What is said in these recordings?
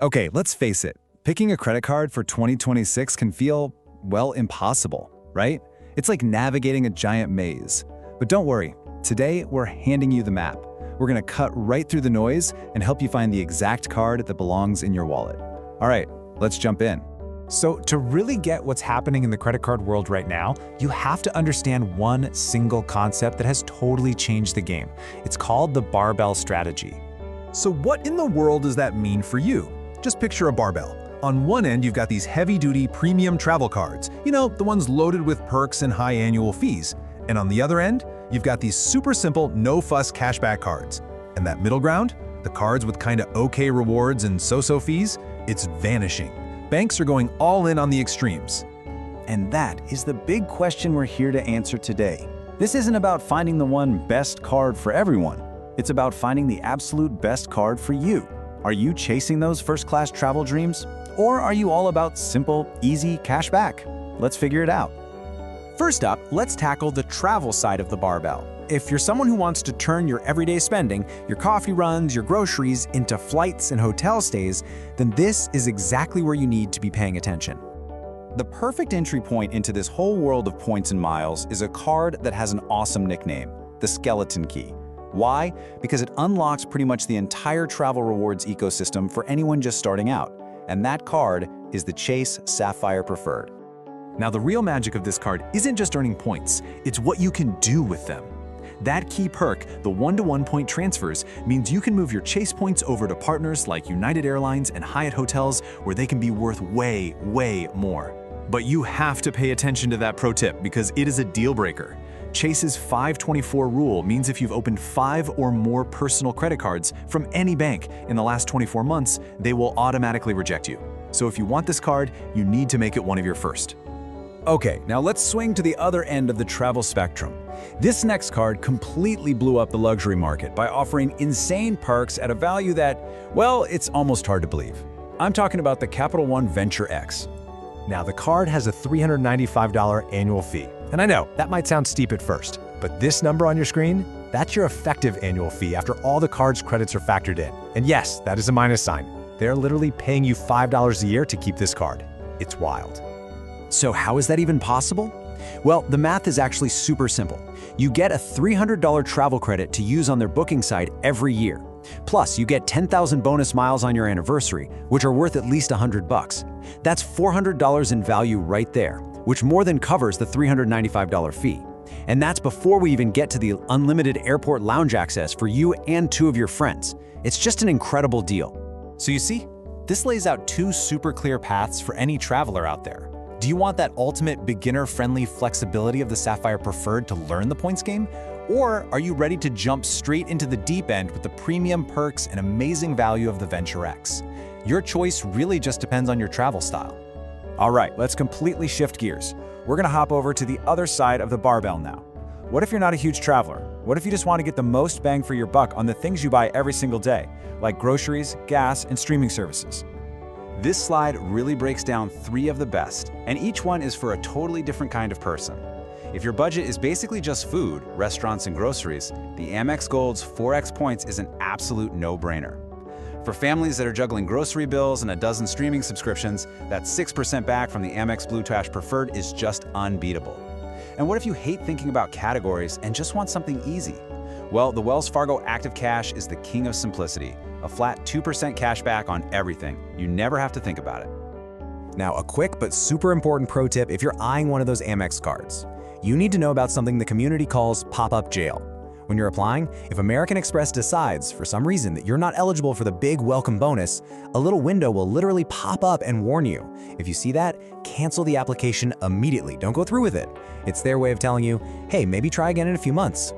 Okay, let's face it. Picking a credit card for 2026 can feel, well, impossible, right? It's like navigating a giant maze. But don't worry, today we're handing you the map. We're gonna cut right through the noise and help you find the exact card that belongs in your wallet. All right, let's jump in. So to really get what's happening in the credit card world right now, you have to understand one single concept that has totally changed the game. It's called the barbell strategy. So what in the world does that mean for you? Just picture a barbell. On one end, you've got these heavy-duty premium travel cards, the ones loaded with perks and high annual fees. And on the other end, you've got these super simple, no-fuss cashback cards. And that middle ground, the cards with kinda okay rewards and so-so fees, it's vanishing. Banks are going all in on the extremes. And that is the big question we're here to answer today. This isn't about finding the one best card for everyone. It's about finding the absolute best card for you. Are you chasing those first-class travel dreams? Or are you all about simple, easy cash back? Let's figure it out. First up, let's tackle the travel side of the barbell. If you're someone who wants to turn your everyday spending, your coffee runs, your groceries, into flights and hotel stays, then this is exactly where you need to be paying attention. The perfect entry point into this whole world of points and miles is a card that has an awesome nickname, the Skeleton Key. Why? Because it unlocks pretty much the entire travel rewards ecosystem for anyone just starting out. And that card is the Chase Sapphire Preferred. Now, the real magic of this card isn't just earning points, it's what you can do with them. That key perk, the one-to-one point transfers, means you can move your Chase points over to partners like United Airlines and Hyatt Hotels where they can be worth way, way more. But you have to pay attention to that pro tip because it is a deal breaker. Chase's 524 rule means if you've opened 5 or more personal credit cards from any bank in the last 24 months, they will automatically reject you. So if you want this card, you need to make it one of your first. Okay, now let's swing to the other end of the travel spectrum. This next card completely blew up the luxury market by offering insane perks at a value that, well, it's almost hard to believe. I'm talking about the Capital One Venture X. Now, the card has a $395 annual fee. And I know, that might sound steep at first, but this number on your screen, that's your effective annual fee after all the card's credits are factored in. And yes, that is a minus sign. They're literally paying you $5 a year to keep this card. It's wild. So how is that even possible? Well, the math is actually super simple. You get a $300 travel credit to use on their booking site every year. Plus, you get 10,000 bonus miles on your anniversary, which are worth at least $100. That's $400 in value right there, which more than covers the $395 fee. And that's before we even get to the unlimited airport lounge access for you and 2 of your friends. It's just an incredible deal. So you see, this lays out 2 super clear paths for any traveler out there. Do you want that ultimate beginner-friendly flexibility of the Sapphire Preferred to learn the points game? Or are you ready to jump straight into the deep end with the premium perks and amazing value of the Venture X? Your choice really just depends on your travel style. All right, let's completely shift gears. We're gonna hop over to the other side of the barbell now. What if you're not a huge traveler? What if you just want to get the most bang for your buck on the things you buy every single day, like groceries, gas, and streaming services? This slide really breaks down 3 of the best, and each one is for a totally different kind of person. If your budget is basically just food, restaurants, and groceries, the Amex Gold's 4x points is an absolute no-brainer. For families that are juggling grocery bills and a dozen streaming subscriptions, that 6% back from the Amex Blue Trash Preferred is just unbeatable. And what if you hate thinking about categories and just want something easy? Well, the Wells Fargo Active Cash is the king of simplicity. A flat 2% cash back on everything. You never have to think about it. Now, a quick but super important pro tip if you're eyeing one of those Amex cards. You need to know about something the community calls pop-up jail. When you're applying, if American Express decides, for some reason, that you're not eligible for the big welcome bonus, a little window will literally pop up and warn you. If you see that, cancel the application immediately. Don't go through with it. It's their way of telling you, hey, maybe try again in a few months.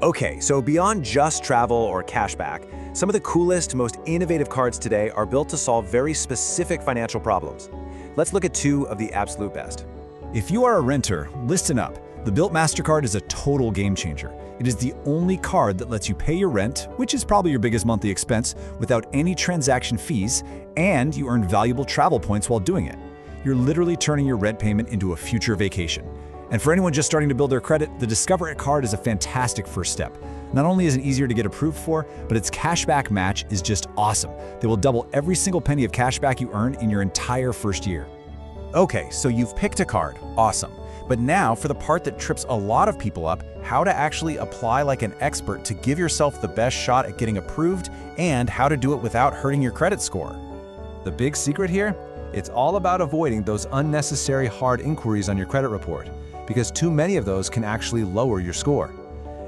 Okay, so beyond just travel or cashback, some of the coolest, most innovative cards today are built to solve very specific financial problems. Let's look at 2 of the absolute best. If you are a renter, listen up. The Bilt Mastercard is a total game changer. It is the only card that lets you pay your rent, which is probably your biggest monthly expense, without any transaction fees, and you earn valuable travel points while doing it. You're literally turning your rent payment into a future vacation. And for anyone just starting to build their credit, the Discover It card is a fantastic first step. Not only is it easier to get approved for, but its cashback match is just awesome. They will double every single penny of cashback you earn in your entire first year. Okay, so you've picked a card. Awesome. But now for the part that trips a lot of people up, how to actually apply like an expert to give yourself the best shot at getting approved and how to do it without hurting your credit score. The big secret here? It's all about avoiding those unnecessary hard inquiries on your credit report, because too many of those can actually lower your score.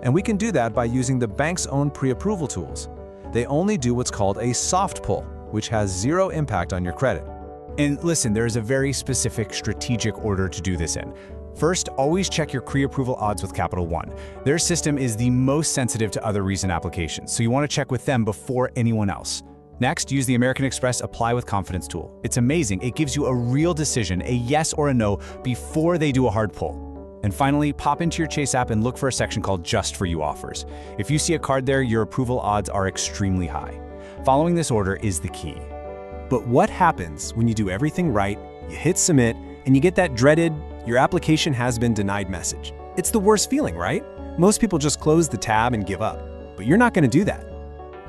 And we can do that by using the bank's own pre-approval tools. They only do what's called a soft pull, which has zero impact on your credit. And listen, there is a very specific strategic order to do this in. First, always check your pre-approval odds with Capital One. Their system is the most sensitive to other recent applications, so you want to check with them before anyone else. Next, use the American Express Apply with Confidence tool. It's amazing. It gives you a real decision, a yes or a no, before they do a hard pull. And finally, pop into your Chase app and look for a section called Just For You offers. If you see a card there, your approval odds are extremely high. Following this order is the key. But what happens when you do everything right, you hit submit, and you get that dreaded, "Your application has been denied" message? It's the worst feeling, right? Most people just close the tab and give up. But you're not going to do that.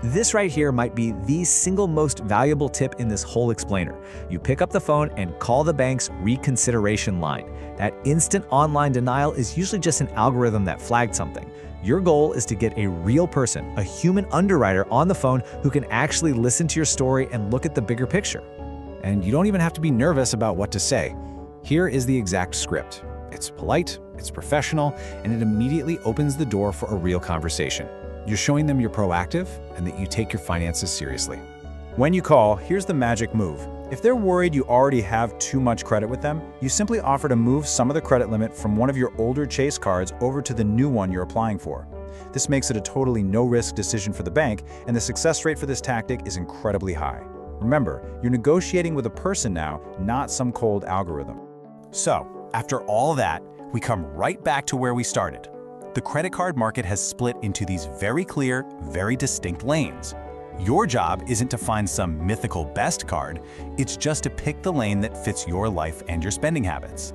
This right here might be the single most valuable tip in this whole explainer. You pick up the phone and call the bank's reconsideration line. That instant online denial is usually just an algorithm that flagged something. Your goal is to get a real person, a human underwriter on the phone who can actually listen to your story and look at the bigger picture. And you don't even have to be nervous about what to say. Here is the exact script. It's polite, it's professional, and it immediately opens the door for a real conversation. You're showing them you're proactive and that you take your finances seriously. When you call, here's the magic move. If they're worried you already have too much credit with them, you simply offer to move some of the credit limit from one of your older Chase cards over to the new one you're applying for. This makes it a totally no-risk decision for the bank, and the success rate for this tactic is incredibly high. Remember, you're negotiating with a person now, not some cold algorithm. So, after all that, we come right back to where we started. The credit card market has split into these very clear, very distinct lanes. Your job isn't to find some mythical best card, it's just to pick the lane that fits your life and your spending habits.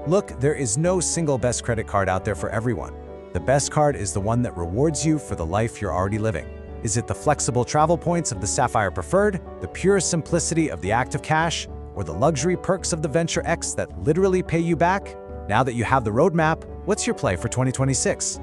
Look, there is no single best credit card out there for everyone. The best card is the one that rewards you for the life you're already living. Is it the flexible travel points of the Sapphire Preferred, the pure simplicity of the Active Cash, or the luxury perks of the Venture X that literally pay you back? Now that you have the roadmap, what's your play for 2026?